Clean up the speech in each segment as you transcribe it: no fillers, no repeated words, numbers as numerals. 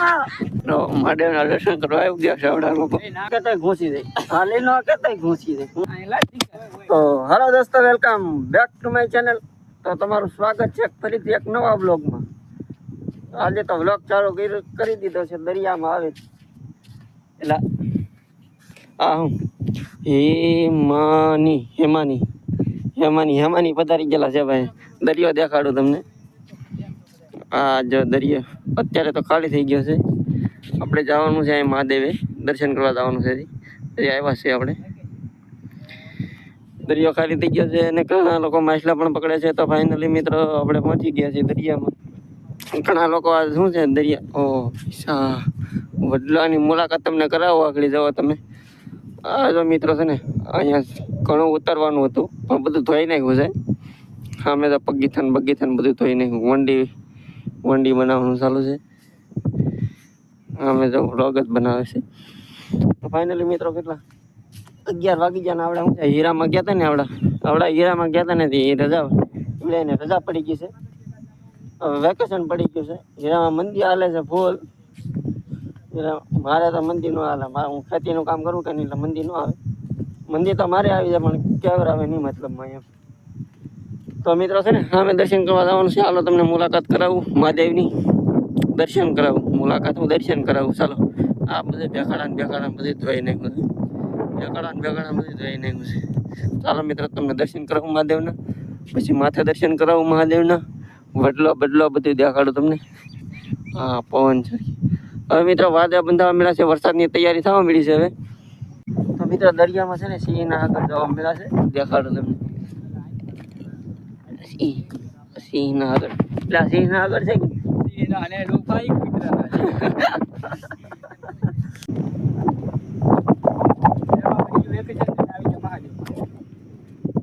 તો મહાદેવના દર્શન કરવા આવી ગયા છે આવડા લોકો કેતા ઘૂસી દે હાલી નો કેતા ઘૂસી દે તો હેલો દોસ્તો welcome back to my channel તો તમારું સ્વાગત છે ફરીથી એક નવા બ્લોગમાં આજે તો વ્લોગ ચાલુ કરી દીધો છે દરિયામાં આવે એટલે આ હું હેમાની પધારી ગયેલા છે ભાઈ દરિયો દેખાડું તમને આ જો દરિયો અત્યારે તો ખાલી થઈ ગયો છે આપણે જવાનું છે અહીં મહાદેવે દર્શન કરવા જવાનું છે આવ્યા છે આપણે દરિયો ખાલી થઈ ગયો છે અને ઘણા લોકો માછલા પણ પકડે છે તો ફાઇનલી મિત્રો આપણે પહોંચી ગયા છીએ દરિયામાં ઘણા લોકો આ શું છે દરિયા ઓ વડલાની મુલાકાત તમને કરાવો આગળ જાઓ તમે આ જો મિત્રો છે ને અહીંયા ઘણું ઉતરવાનું હતું પણ બધું ધોઈ નાખ્યું છે હા મેં તો બગીથાન બધું ધોઈ નાખ્યું વંડી બનાવવાનું ચાલુ છે અમે તો વ્લોગ જ બનાવે છે તો ફાઇનલી મિત્રો કેટલા 11 વાગી ગયા ને આવડા હું હીરામાં ગયા હતા ને આવડા હીરામાં ગયા હતા ને રજા એટલે એને રજા પડી ગઈ છે હવે વેકેશન પડી ગયું છે હીરામાં મંદિર હાલે છે ફૂલ મારે તો મંદિર નો હાલે હું ખેતીનું કામ કરું કે નહીં એટલે મંદિર નો આવે મંદિર તો મારે આવી જાય પણ કેવર આવે નહીં મતલબમાં એમ તો મિત્રો છે ને અમે દર્શન કરવા જવાનું છે હાલો તમને મુલાકાત કરાવું મહાદેવની દર્શન કરાવું મુલાકાત હું દર્શન કરાવું ચાલો આ બધે ભેખાડા બધું ધોઈ નાખ્યું છે ભેખાડા બધું ધોઈ નાખ્યું છે ચાલો મિત્રો તમને દર્શન કરાવું મહાદેવના પછી માથે દર્શન કરાવું મહાદેવના વડલો બધું દેખાડું તમને હા પવન છે હવે મિત્રો વાદળા બંધાવા મળ્યા છે વરસાદની તૈયારી થવા મળી છે હવે તો મિત્રો દરિયામાં છે ને સિંહના આગળ જવા મળ્યા છે દેખાડું તમને સિંહના આગળ એટલે સિંહના આગળ છે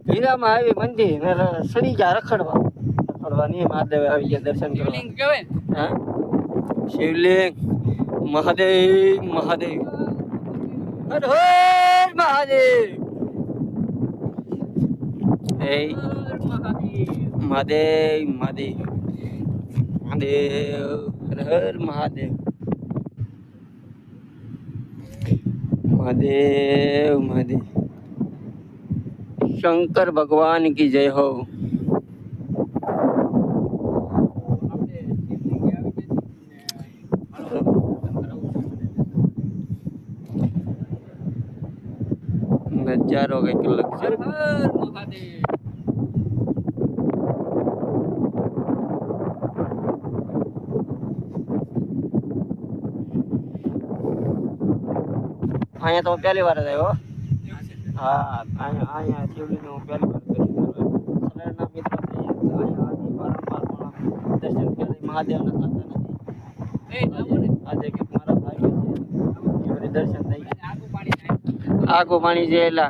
હીરામાં આવી મંદિર સડી ગયા રખડવા નહીં મહાદેવ આવી ગયા દર્શન કરવા હા શિવલિંગ મહાદેવ હર હર મહાદેવ મહાદેવ હર હર મહાદેવ શંકર ભગવાન કી જય હો નજારો કઈક અલગ છે અહીંયા તો પહેલી વાર જ આવ્યો હા અહીંયા શિવલિંગનું હું પહેલી વાર સરેના મિત્રો દર્શન કરી મહાદેવના થતા નથી આજે કે મારા ભાઈ છે દર્શન થઈ ગયા આખું પાણી છે એટલે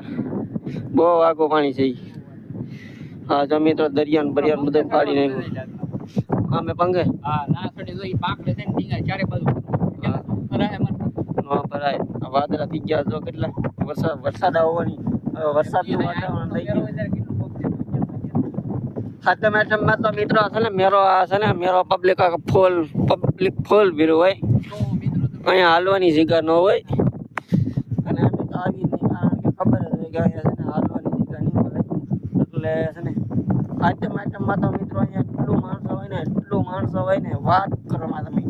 બહુ આખું પાણી છે હા જો મિત્રો દરિયાન બરિયાન બધું ફાડી નાખ્યું હા મેં પંગે ભરાય વાદળા થઈ ગયા જો કેટલા વરસાદ આવવાની વરસાદનું વાતાવરણ થઈ ગયું ખાતે મેઠમમાં તો મિત્રો છે ને મેરો પબ્લિક ફૂલ ભીરું હોય અહીંયા હાલવાની જગ્યા ન હોય અને અમે તો આવી નહીં કારણ કે ખબર જ હોય કે અહીંયા છે ને હાલવાની જગ્યા નહીં મળે એટલે છે ને ખાતે મેઠમમાં તો મિત્રો અહીંયા એટલું માણસો હોય ને વાત કરવામાં તમે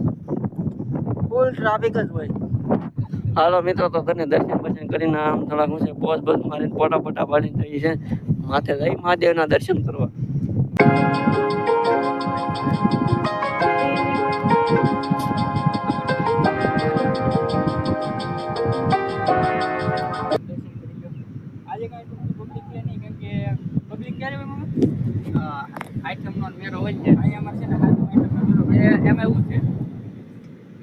ફૂલ ટ્રાફિક જ હોય હાલો મિત્રો તો તને દર્શન કરીને આમ થોડાક હું છે પોઝ મારીને ફોટા પાડીને થઈ છે માથે જઈ મહાદેવના દર્શન કરવા આજે કાંઈ પબ્લિક નહીં કેમ કે પબ્લિક ક્યારે આઈટમનો મેળો હોય છે અહીંયા અમારે છે ને આઈટમનો મેળો એમાં એવું છે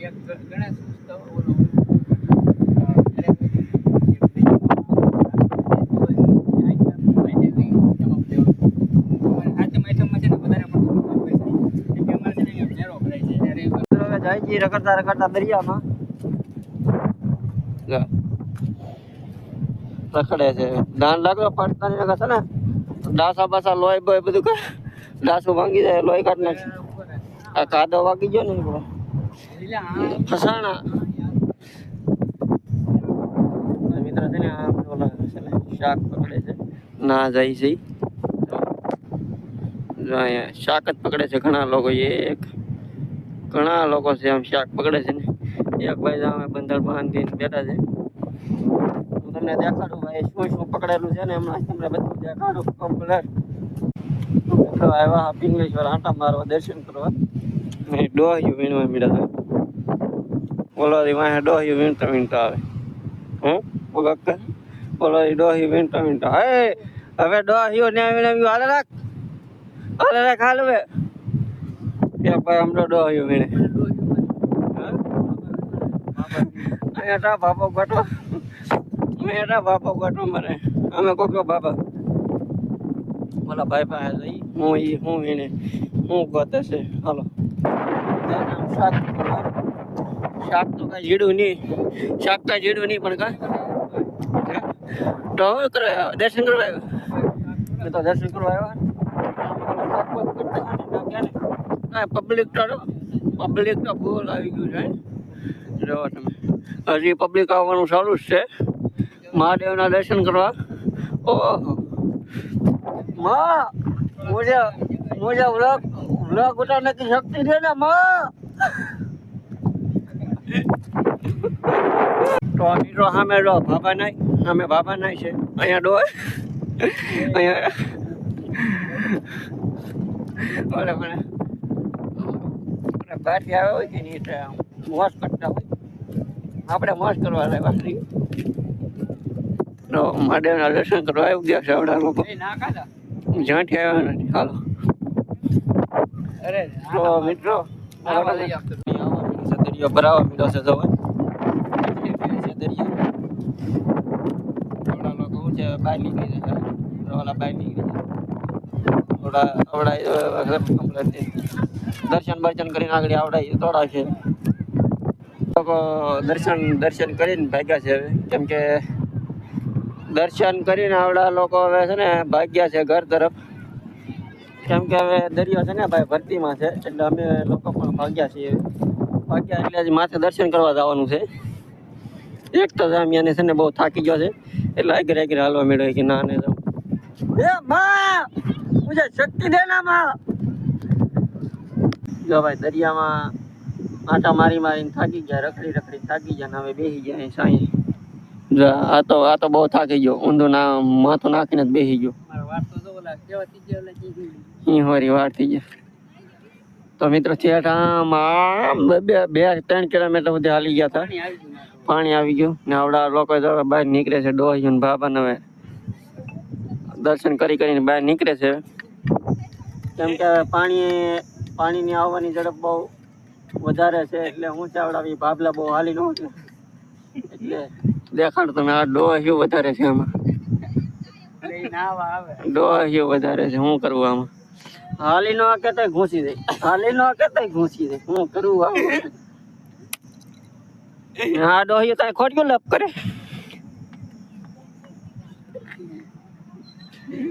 એક ગણેશ ઉત્સવ ઓલો રખડતા દરિયામાં રખડે છે ધાન લાગો પડતા છે ને ડાસા બાસા લોહી બોય બધું ડાસું ભાંગી જાય લોહી કાઢ નાખે આ કાદો વાગી ગયો ને ફસાણા મિત્ર છે ને આ ઓલા છે ને શાક પકડે છે ના જાય છે જો અહીંયા શાક જ પકડે છે ઘણા લોકો ઘણા લોકો છે આમ શાક પકડે છે ને એક ભાઈ સામે બંદર બાંધીને બેઠા છે હું તમને દેખાડું ભાઈ શું પકડેલું છે ને હમણાં તમને બધું દેખાડું કમ્પ્લેટ આવ્યા પિંગલેશ્વર આંટા મારવા દર્શન કરવા ડોહ્યું વીણવા મળ્યા બોલો વાહ ડોહ્યું વીણતા આવે બોલો ડોહ્યું વીણતા હે હવે ડોહ્યું ને વીણવ્યું હાલે રાખ હાલ હવે એક ભાઈ આમ ડોહ્યું વીણે અહીંયા બાપો ગોઠવો મારે અમે કોકો બાબા બોલા ભાઈ પાસે જઈ હું વીણે હું ગોતે છે હાલો શાક તો કઈ જીડું નહીં પણ તો દર્શન કરવા આવ્યો તો દર્શન કરવા આવ્યા પબ્લિક તો બોલ આવી ગયું છે જો તમે હજી પબ્લિક આવવાનું ચાલુ જ છે મહાદેવના દર્શન કરવા ઓહો माँ मुझे व्लॉग उठाने की शक्ति दे ना माँ तो મિત્રો સામે રો બાબા નાય છે અહીંયા ડો અહીંયા ઓલે મને બહારથી આવ્યા હોય કે નહીં મોજ કરતા હોય આપણે મોજ કરવા લાવ્યા છીએ તો મહાદેવના દર્શન કરવા આવી ગયા છે આવડા લોકો જ્યાંથી આવ્યા નથી હાલો તો મિત્રો દરિયો ભરાવા મીઠો છે તો થોડા લોકો શું છે બહાર નીકળી જાય ઓલા બહાર નીકળી જાય થોડા દર્શન કરીને આગળ આવડાય થોડા છે લોકો દર્શન કરીને ભાગ્યા છે હવે કેમ કે દર્શન કરીને આવડા લોકો હવે છે ને ભાગ્યા છે ઘર તરફ કેમ કે હવે દરિયો છે ને ભાઈ ભરતીમાં છે એટલે અમે લોકો પણ ભાગ્યા છીએ એટલે માથે દર્શન કરવા જવાનું છે એક તો જામિયાને છે ને બહુ થાકી ગયો છે એટલે આગળ હાલવા મળ્યો કે ના ને જાઉં એ માં મુજે શક્તિ દે ના માં જો ભાઈ દરિયામાં આટા મારીને થાકી ગયા રખડી થાકી ગયા ને હવે બેસી ગયા સાંઈ આ તો બહુ થાકી ગયો ઊંધું ના માથું નાખીને જ બેસી ગયો વાર થઈ ગયા તો મિત્રો થિયેટરમાં 2-3 કિલોમીટર સુધી હાલી ગયા હતા પાણી આવી ગયું ને આવડા લોકો બહાર નીકળે છે ડોહ્યું બાબા હવે દર્શન કરીને બહાર નીકળે છે કેમ કે પાણીની આવવાની ઝડપ બહુ વધારે છે એટલે હું ચાવડાવી ભાભલા બહુ હાલી ન એટલે દેખાડ તમે આ ડોહ્યું વધારે છે આમાં ડોહ્યું વધારે છે શું કરવું આમાં હાલી નો કેતા ઘૂસી જાય હું કરવું આ ડોહ્યું તારે ખોટ્યું લપ કરે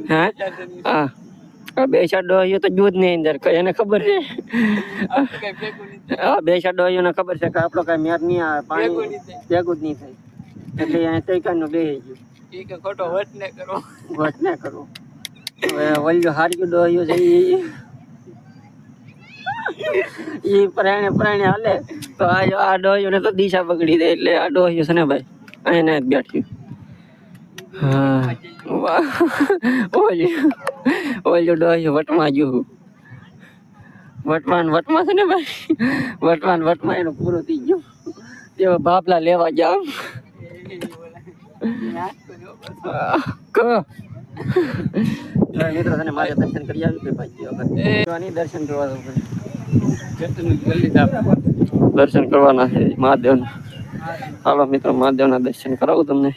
હા બે ચાર ડોહ્યું તો દૂધ ની અંદર એને ખબર છે બે ચાર ડોહ્યું ને ખબર છે કે આપણો કઈ મેર નહીં આવે પાણી ભેગું જ નહીં થાય એટલે અહીંયા તૈકાનું બેસી ગયું ખોટો વટ ને કરો હવે વલ્યો હાર્યું ડોહ્યું છે એ પ્રાણે હાલે તો આ ડોહ્યું ને તો દિશા પકડી દે એટલે આ ડોહ્યું છે ને ભાઈ અહીંયા જ બેઠ્યું હા ઓલ્યું ડોહ્યું વટમાં ગયું વટમાં છે ને ભાઈ વટમાં એનું પૂરું થઈ ગયું તેઓ બાપલા લેવા જાવ મિત્રો છે ને મારે દર્શન કરી આવ્યું ભાઈ દર્શન કરવા દર્શન કરવાના છે મહાદેવના હાલો મિત્રો મહાદેવના દર્શન કરાવું તમને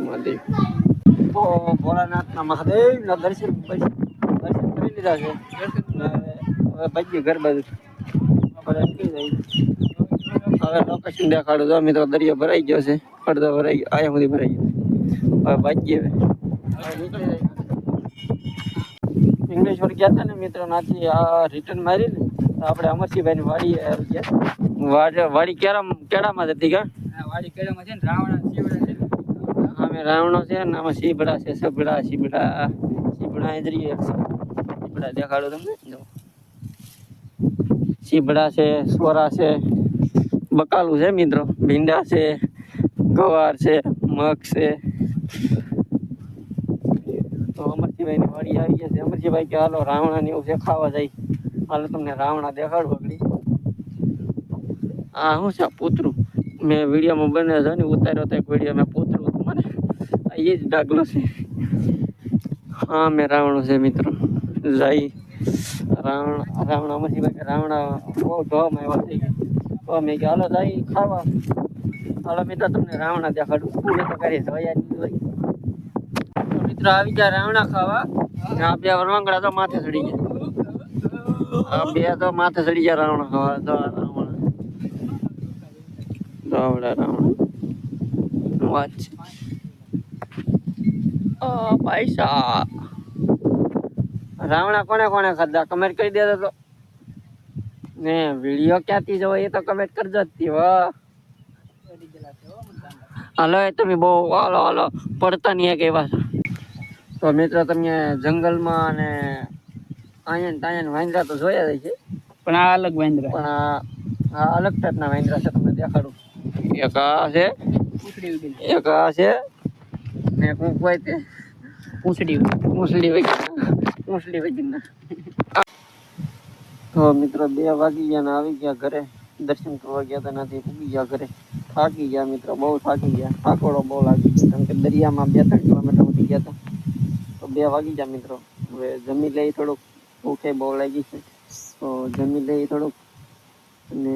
મહાદેવ ભોળાનાથના મહાદેવના દર્શન કરી લીધા છે હવે ભાગ્ય ઘર બાજુ બપોરે નીકળી જાય. હવે લોકેશન દેખાડું. જો મિત્રો દરિયો ભરાઈ ગયો છે, અડધો ભરાઈ ગયો, આયા સુધી ભરાઈ ગયો. હવે ભાગીએ હવે નીકળી જાય. ઇંગ્લેશ્વર ગયા હતા ને મિત્રો, નાથી આ રિટર્ન મારી ને તો આપણે અમરસિંહભાઈ ની વાડી આવી ગયા. વાડી કેળામાં હતી કા? વાડી કેળામાં છે ને રાવણા શીવડા છે. અમે રાવણો છે ને આમાં શીબડા છે, શીબડા ઇધરી શીબડા દેખાડો તમને. જો શીબડા છે, સોરા છે, બકાલું છે મિત્રો, ભીંડા છે, ગવાર છે, મગ છે. તો અમરજીભાઈ ની વાડી આવી ગયા છે. અમરજીભાઈ કે હાલો રાવણા ને એવું છે ખાવા જાય, હાલો તમને રાવણા દેખાડું. આગળ આ શું છે પૂતરું? મેં વિડીયોમાં બને છે ને ઉતાર્યો તો એક વિડીયો મેં પૂતરું હતું મને, એ જ ડાગલો છે. હા મેં રાવણો છે મિત્રો. જાય રાવણા અમરજીભાઈ કે રાવણા બહુ ધોવામાં આવ્યા થઈ ગયા. તો મેં કે હાલો જાય ખાવા. હાલો મિત્રો તમને રાવણા દેખાડું. પૂરે તો કરી જોયા નહીં હોય. તો મિત્રો આવી ગયા રાવણા ખાવા. આ બે વરવાંગડા તો માથે ચડી ગયા. આ બે તો માથે ચડી ગયા રાવણા ખાવા. તો રાવણા વાત છે. પૈસા રાવણા કોને કોને ખાધા કમેન્ટ કરી દેતો તો ને વિડીયો ક્યાંથી જોવો એ તો કમેન્ટ કરજો જ તી. હાલો તમે બહુ હાલો પડતા નહીં કે એવા. તો મિત્રો તમે જંગલમાં અને અહીંયા તાયા વાંદરા તો જોયા જ છે, પણ આ અલગ વાંદરા, પણ આ અલગ ટાઈપના વાંદરા છે. તમને દેખાડું. એક આ છે, એક આ છે ને કોક હોય તે પૂંછડી વગરના. તો મિત્રો 2 વાગી ગયા ને આવી ગયા ઘરે. દર્શન કરવા ગયા હતા નથી પૂગી ગયા ઘરે. થાકી ગયા મિત્રો, બહુ થાકી ગયા. થાકોડો બહુ લાગી ગયો કેમ કે દરિયામાં 2-3 કિલોમીટર ઉઠી ગયા હતા. તો 2 વાગી ગયા મિત્રો. હવે જમી લઈ, થોડુંક ભૂખે બહુ લાગી છે તો જમી લઈ થોડુંક અને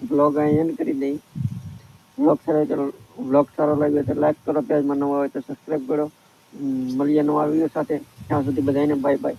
બ્લોગ અહીં એન્ડ કરી દઈ. બ્લોગ સારો લાગ્યો તો લાઈક કરો, પેજમાં નવા હોય તો સબસ્ક્રાઈબ કરો. મળીએ નવા વિડીયો સાથે. ત્યાં સુધી બધાને બાય બાય.